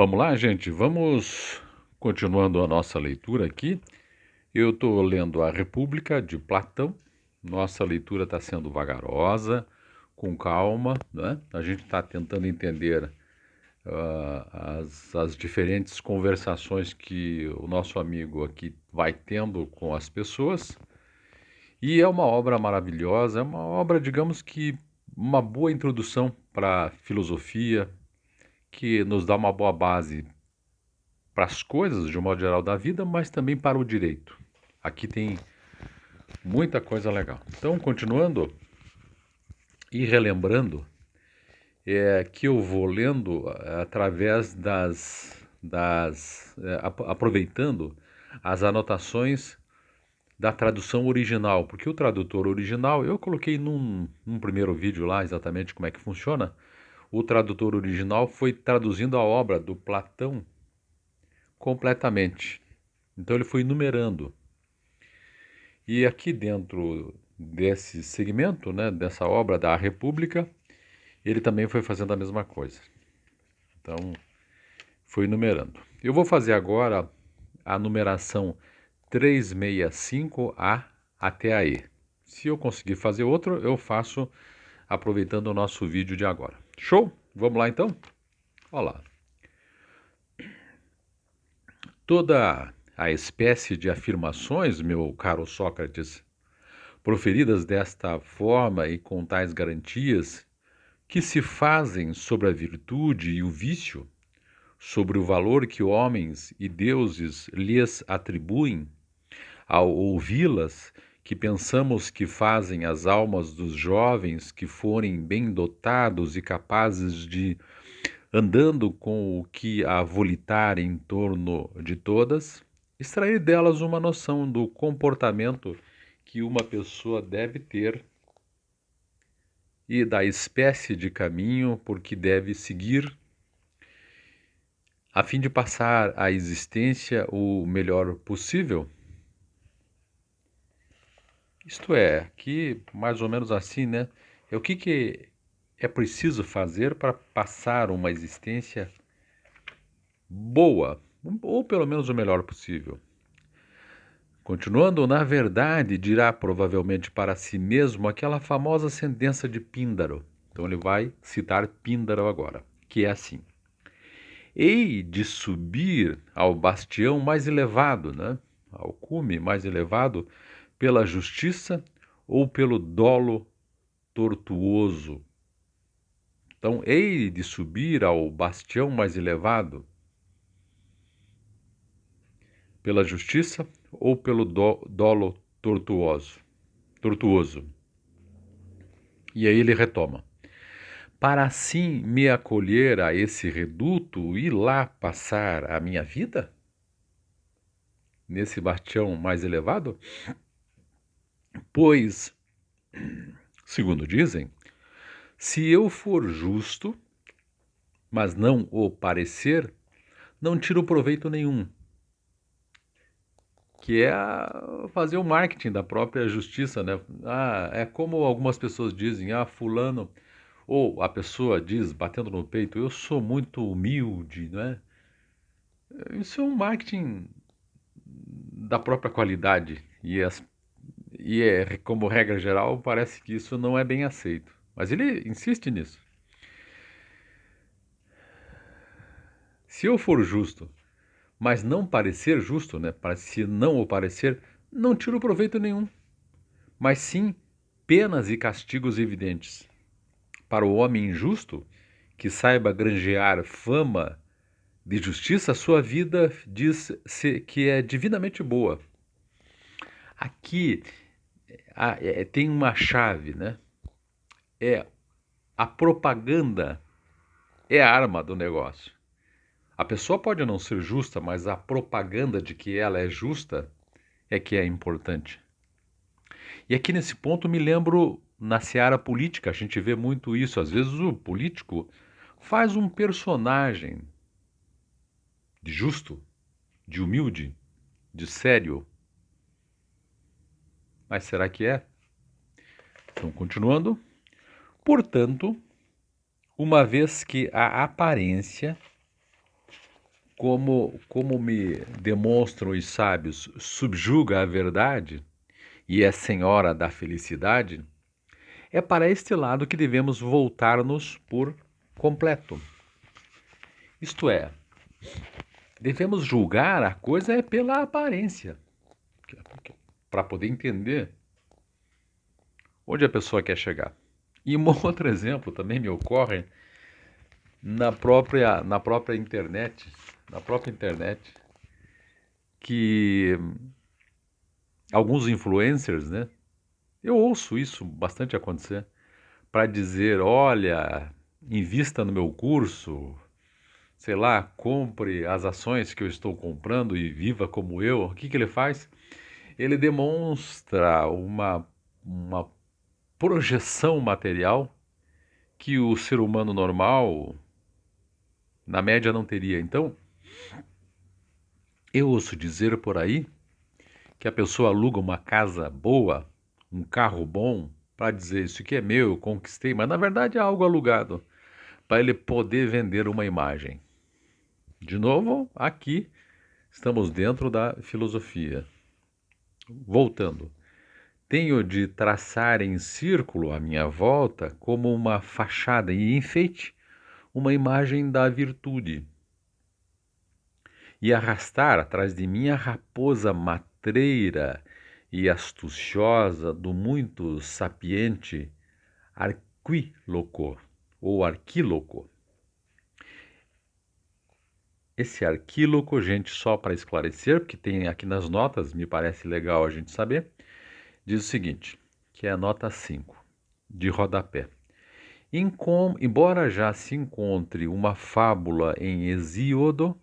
Vamos lá, gente? Vamos continuando a nossa leitura aqui. Eu estou lendo A República de Platão. Nossa leitura está sendo vagarosa, com calma, né? A gente está tentando entender as diferentes conversações que o nosso amigo aqui vai tendo com as pessoas. E é uma obra maravilhosa, é uma obra, digamos que, uma boa introdução para a filosofia, que nos dá uma boa base para as coisas, de um modo geral, da vida, mas também para o direito. Aqui tem muita coisa legal. Então, continuando e relembrando, que eu vou lendo através aproveitando as anotações da tradução original, porque o tradutor original, eu coloquei num primeiro vídeo lá exatamente como é que funciona. O tradutor original foi traduzindo a obra do Platão completamente. Então ele foi numerando. E aqui dentro desse segmento, né, dessa obra da República, ele também foi fazendo a mesma coisa. Então, foi numerando. Eu vou fazer agora a numeração 365A até a E. Se eu conseguir fazer outro, eu faço aproveitando o nosso vídeo de agora. Show? Vamos lá então? Olha lá. Toda a espécie de afirmações, meu caro Sócrates, proferidas desta forma e com tais garantias, que se fazem sobre a virtude e o vício, sobre o valor que homens e deuses lhes atribuem, ao ouvi-las, que pensamos que fazem as almas dos jovens que forem bem dotados e capazes de, andando com o que a volitar em torno de todas, extrair delas uma noção do comportamento que uma pessoa deve ter e da espécie de caminho por que deve seguir, a fim de passar a existência o melhor possível? Isto é, aqui mais ou menos assim, né? É o que é preciso fazer para passar uma existência boa, ou pelo menos o melhor possível. Continuando, na verdade, dirá provavelmente para si mesmo aquela famosa sentença de Píndaro. Então ele vai citar Píndaro agora, que é assim: hei de subir ao bastião mais elevado, né? Ao cume mais elevado, pela justiça ou pelo dolo tortuoso. Então, hei de subir ao bastião mais elevado, pela justiça ou pelo dolo tortuoso. E aí ele retoma: para assim me acolher a esse reduto e lá passar a minha vida? Nesse bastião mais elevado? Pois, segundo dizem, se eu for justo, mas não o parecer, não tiro proveito nenhum. Que é fazer o marketing da própria justiça, né? É como algumas pessoas dizem, fulano, ou a pessoa diz, batendo no peito, eu sou muito humilde, né? Isso é um marketing da própria qualidade como regra geral, parece que isso não é bem aceito. Mas ele insiste nisso. Se eu for justo, mas não parecer justo, né? Se não o parecer, não tiro proveito nenhum. Mas sim penas e castigos evidentes. Para o homem injusto, que saiba granjear fama de justiça, sua vida diz-se que é divinamente boa. Aqui tem uma chave, né? A propaganda é a arma do negócio. A pessoa pode não ser justa, mas a propaganda de que ela é justa é que é importante. E aqui nesse ponto me lembro na seara política, a gente vê muito isso. Às vezes o político faz um personagem de justo, de humilde, de sério. Mas será que é? Então, continuando. Portanto, uma vez que a aparência como me demonstram os sábios, subjuga a verdade e é senhora da felicidade, é para este lado que devemos voltar-nos por completo. Isto é, devemos julgar a coisa pela aparência, para poder entender onde a pessoa quer chegar. E um outro exemplo também me ocorre na própria internet, que alguns influencers, né? Eu ouço isso bastante acontecer, para dizer, olha, invista no meu curso, sei lá, compre as ações que eu estou comprando e viva como eu. O que que ele faz? Ele demonstra uma projeção material que o ser humano normal, na média, não teria. Então, eu ouço dizer por aí que a pessoa aluga uma casa boa, um carro bom, para dizer isso aqui é meu, eu conquistei, mas na verdade é algo alugado, para ele poder vender uma imagem. De novo, aqui estamos dentro da filosofia. Voltando, tenho de traçar em círculo à minha volta como uma fachada e enfeite uma imagem da virtude e arrastar atrás de mim a raposa matreira e astuciosa do muito sapiente arquíloco ou arquíloco. Esse arquíloco, gente, só para esclarecer, porque tem aqui nas notas, me parece legal a gente saber, diz o seguinte, que é a nota 5, de rodapé. Embora já se encontre uma fábula em Hesíodo,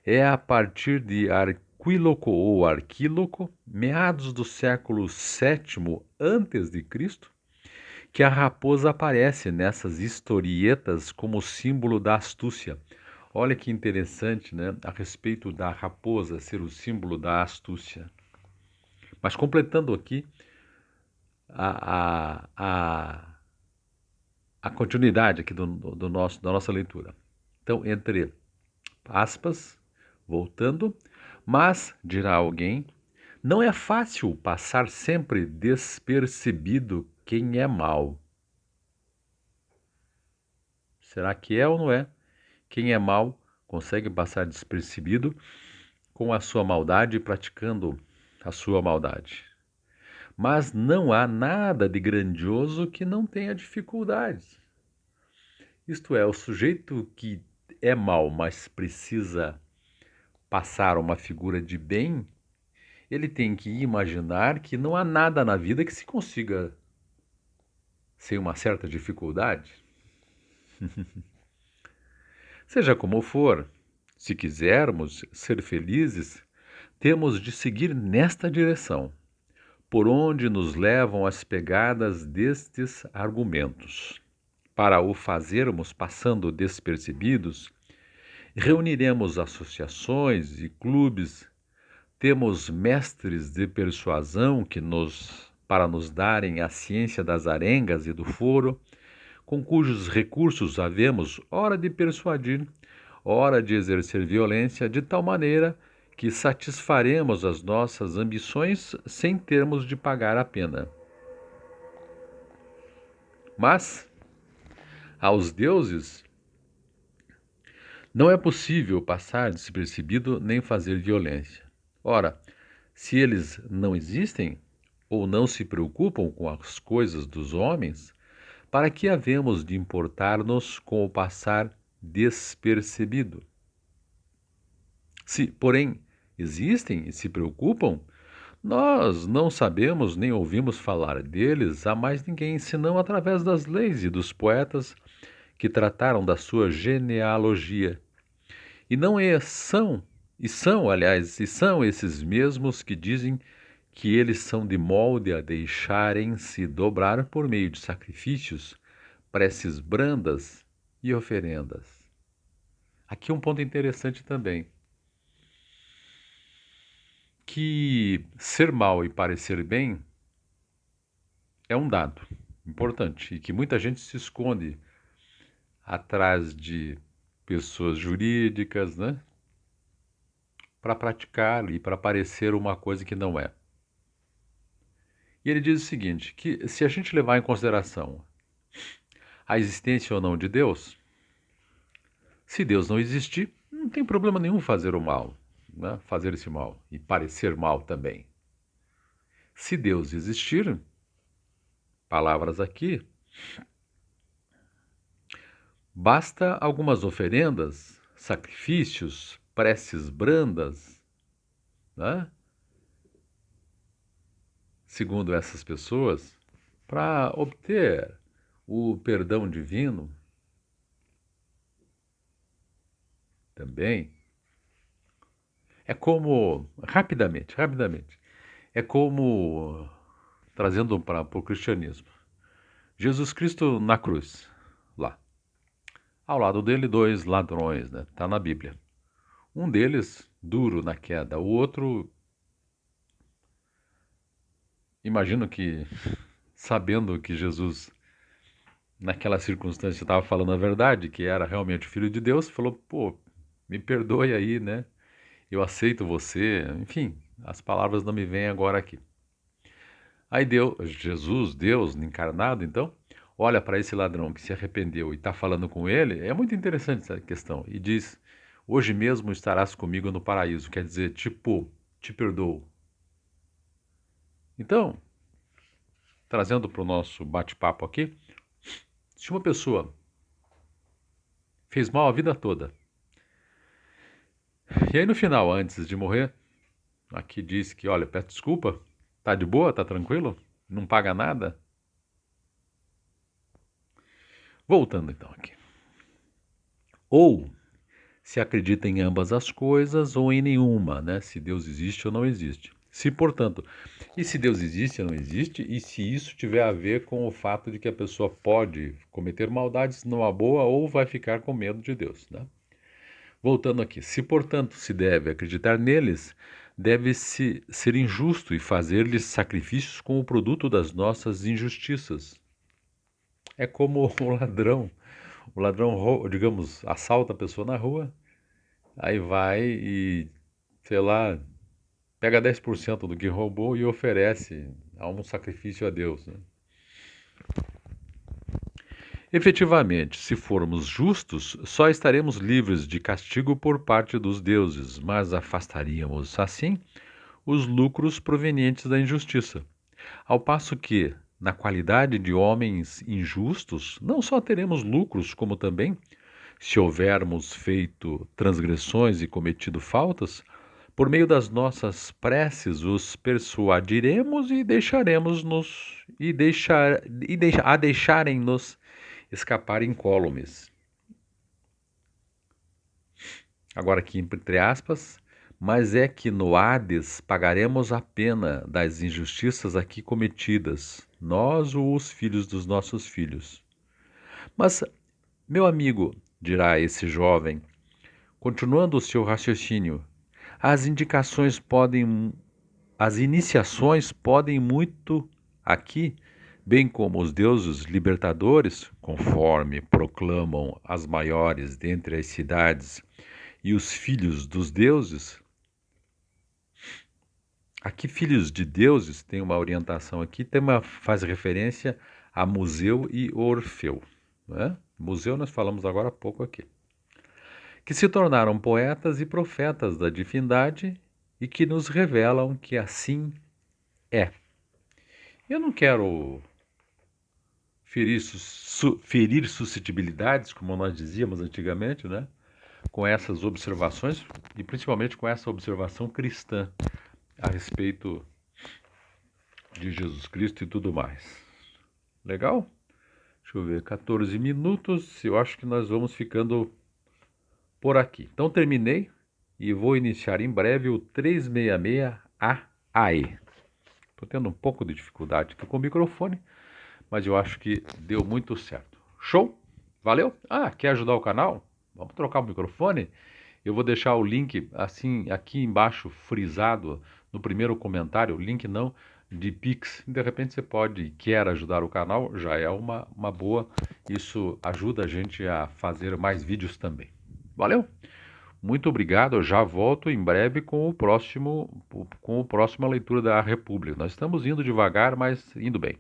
é a partir de Arquíloco ou Arquíloco, meados do século VII a.C., que a raposa aparece nessas historietas como símbolo da astúcia. Olha que interessante, né? A respeito da raposa ser o símbolo da astúcia. Mas completando aqui a, a, a continuidade aqui da nossa leitura. Então, entre aspas, voltando, mas, dirá alguém, não é fácil passar sempre despercebido quem é mau. Será que é ou não é? Quem é mau consegue passar despercebido com a sua maldade e praticando a sua maldade. Mas não há nada de grandioso que não tenha dificuldades. Isto é, o sujeito que é mau, mas precisa passar uma figura de bem, ele tem que imaginar que não há nada na vida que se consiga sem uma certa dificuldade. Seja como for, se quisermos ser felizes, temos de seguir nesta direção, por onde nos levam as pegadas destes argumentos. Para o fazermos passando despercebidos, reuniremos associações e clubes, temos mestres de persuasão para nos darem a ciência das arengas e do foro, com cujos recursos havemos ora de persuadir, ora de exercer violência, de tal maneira que satisfaremos as nossas ambições sem termos de pagar a pena. Mas, aos deuses, não é possível passar despercebido nem fazer violência. Ora, se eles não existem ou não se preocupam com as coisas dos homens, para que havemos de importar-nos com o passar despercebido? Se, porém, existem e se preocupam, nós não sabemos nem ouvimos falar deles a mais ninguém, senão através das leis e dos poetas que trataram da sua genealogia. E não é, são, e são esses mesmos que dizem que eles são de molde a deixarem-se dobrar por meio de sacrifícios, preces brandas e oferendas. Aqui um ponto interessante também, que ser mal e parecer bem é um dado importante e que muita gente se esconde atrás de pessoas jurídicas, né? para praticar e para parecer uma coisa que não é. E ele diz o seguinte, que se a gente levar em consideração a existência ou não de Deus, se Deus não existir, não tem problema nenhum fazer o mal, né? Fazer esse mal e parecer mal também. Se Deus existir, palavras aqui, basta algumas oferendas, sacrifícios, preces brandas, né? Segundo essas pessoas, para obter o perdão divino também. É como, rapidamente, é como, trazendo para o cristianismo, Jesus Cristo na cruz, lá. Ao lado dele, dois ladrões, né? Está na Bíblia. Um deles, duro na queda, o outro, imagino que, sabendo que Jesus, naquela circunstância, estava falando a verdade, que era realmente o Filho de Deus, falou, pô, me perdoe aí, né? Eu aceito você, enfim, as palavras não me vêm agora aqui. Aí Jesus, Deus encarnado, então, olha para esse ladrão que se arrependeu e está falando com ele, é muito interessante essa questão, e diz, hoje mesmo estarás comigo no paraíso, quer dizer, tipo, te perdoo. Então, trazendo para o nosso bate-papo aqui, se uma pessoa fez mal a vida toda, e aí no final, antes de morrer, aqui diz que, olha, peço desculpa, tá de boa, tá tranquilo, não paga nada. Voltando então aqui. Ou se acredita em ambas as coisas ou em nenhuma, né? Se Deus existe ou não existe. Se, portanto, e se Deus existe ou não existe, e se isso tiver a ver com o fato de que a pessoa pode cometer maldades numa boa ou vai ficar com medo de Deus, né? Voltando aqui, se, portanto, se deve acreditar neles, deve-se ser injusto e fazer-lhes sacrifícios com o produto das nossas injustiças. É como o ladrão. O ladrão, digamos, assalta a pessoa na rua, aí vai e, sei lá, pega 10% do que roubou e oferece a um sacrifício a Deus, né? Efetivamente, se formos justos, só estaremos livres de castigo por parte dos deuses, mas afastaríamos, assim, os lucros provenientes da injustiça. Ao passo que, na qualidade de homens injustos, não só teremos lucros, como também, se houvermos feito transgressões e cometido faltas, por meio das nossas preces os persuadiremos e deixaremos-nos a deixarem-nos escapar incólumes. Agora aqui entre aspas, mas é que no Hades pagaremos a pena das injustiças aqui cometidas, nós ou os filhos dos nossos filhos. Mas, meu amigo, dirá esse jovem, continuando o seu raciocínio, as indicações podem, as iniciações podem muito aqui, bem como os deuses libertadores, conforme proclamam as maiores dentre as cidades e os filhos dos deuses. Aqui, filhos de deuses, tem uma orientação aqui, faz referência a Museu e Orfeu, né? Museu nós falamos agora há pouco aqui. Que se tornaram poetas e profetas da divindade e que nos revelam que assim é. Eu não quero ferir suscetibilidades, como nós dizíamos antigamente, né? Com essas observações e principalmente com essa observação cristã a respeito de Jesus Cristo e tudo mais. Legal? Deixa eu ver, 14 minutos, eu acho que nós vamos ficando por aqui. Então terminei e vou iniciar em breve o 366AE. Estou tendo um pouco de dificuldade aqui com o microfone, mas eu acho que deu muito certo. Show? Valeu? Ah, quer ajudar o canal? Vamos trocar o microfone? Eu vou deixar o link assim aqui embaixo frisado no primeiro comentário, link não de Pix. De repente você pode, quer ajudar o canal, já é uma boa. Isso ajuda a gente a fazer mais vídeos também. Valeu? Muito obrigado. Eu já volto em breve com a próxima leitura da República. Nós estamos indo devagar, mas indo bem.